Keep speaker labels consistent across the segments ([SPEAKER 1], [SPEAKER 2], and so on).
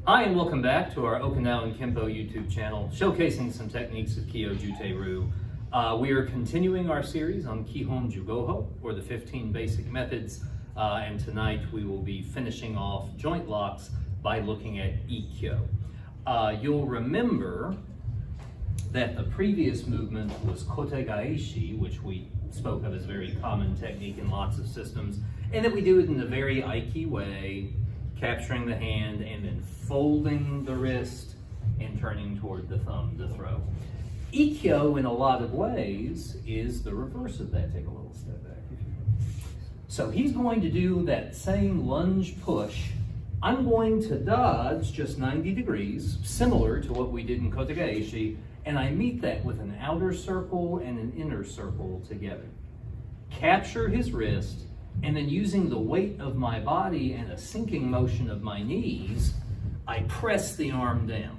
[SPEAKER 1] Hi and welcome back to our Okinawan Kempo YouTube channel, showcasing some techniques of Kiyojute Ryu. We are continuing our series on Kihon Jugoho, or the 15 basic methods, and tonight we will be finishing off joint locks by looking at Ikkyo. You'll remember that the previous movement was kote gaeshi, which we spoke of as a very common technique in lots of systems, and that we do it in a very Aiki way, capturing the hand and then folding the wrist and turning toward the thumb to throw. Ikkyo, in a lot of ways, is the reverse of that. Take a little step back. So he's going to do that same lunge push. I'm going to dodge just 90 degrees, similar to what we did in kote gaeshi, and I meet that with an outer circle and an inner circle together. Capture his wrist, and then using the weight of my body and a sinking motion of my knees, I press the arm down.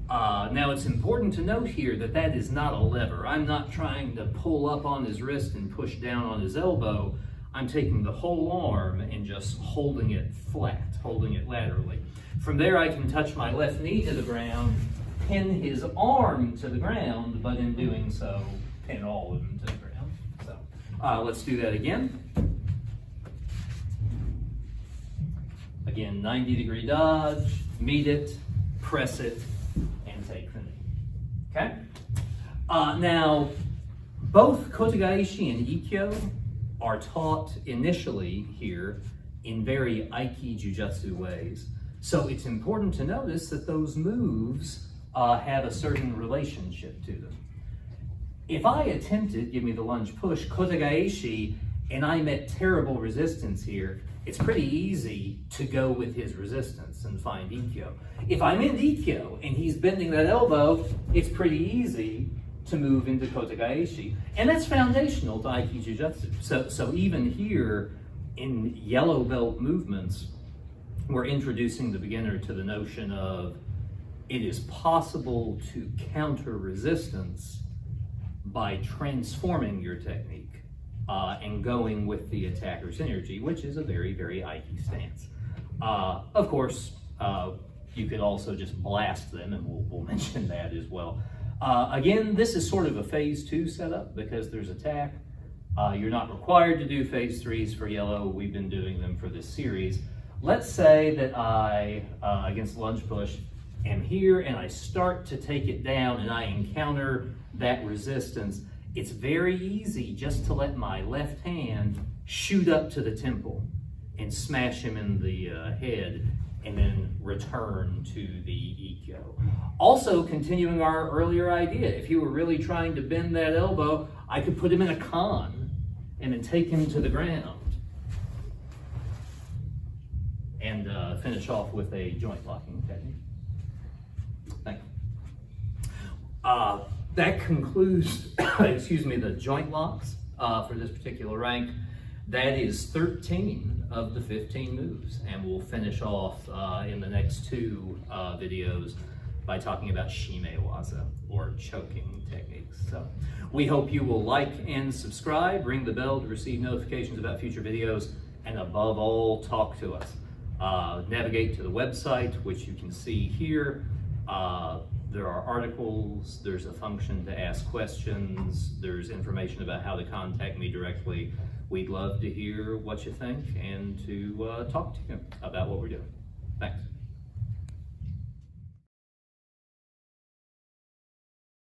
[SPEAKER 1] Now it's important to note here that that is not a lever. I'm not trying to pull up on his wrist and push down on his elbow. I'm taking the whole arm and just holding it flat, holding it laterally. From there I can touch my left knee to the ground, pin his arm to the ground, but in doing so, pin all of them to the ground. So let's do that again. Again, 90-degree dodge, meet it, press it, and take the knee. Okay? Now, both kote gaeshi and Ikkyo are taught initially here in very Aiki Jujutsu ways. So it's important to notice that those moves have a certain relationship to them. If I attempted, give me the lunge push, kote gaeshi, and I met terrible resistance here, it's pretty easy to go with his resistance and find Ikkyo. If I'm in Ikkyo and he's bending that elbow, it's pretty easy to move into kote gaeshi. And that's foundational to Aiki Jujutsu. So even here in yellow belt movements, we're introducing the beginner to the notion of it is possible to counter resistance by transforming your technique. And going with the attacker's energy, which is a very, very Aiki stance. Of course, you could also just blast them, and we'll mention that as well. Again, this is sort of a phase 2 setup because there's attack. You're not required to do phase 3s for yellow. We've been doing them for this series. Let's say that I, against lunge push, am here and I start to take it down and I encounter that resistance. It's very easy just to let my left hand shoot up to the temple and smash him in the head and then return to the Ikkyo. Also, continuing our earlier idea, if you were really trying to bend that elbow, I could put him in a kan and then take him to the ground and finish off with a joint locking technique. Thank you. That concludes, the joint locks for this particular rank. That is 13 of the 15 moves, and we'll finish off in the next 2 videos by talking about shimewaza, or choking techniques. So we hope you will like and subscribe, ring the bell to receive notifications about future videos, and above all, talk to us. Navigate to the website, which you can see here. There are articles, there's a function to ask questions, there's information about how to contact me directly. We'd love to hear what you think and to talk to you about what we're doing. Thanks.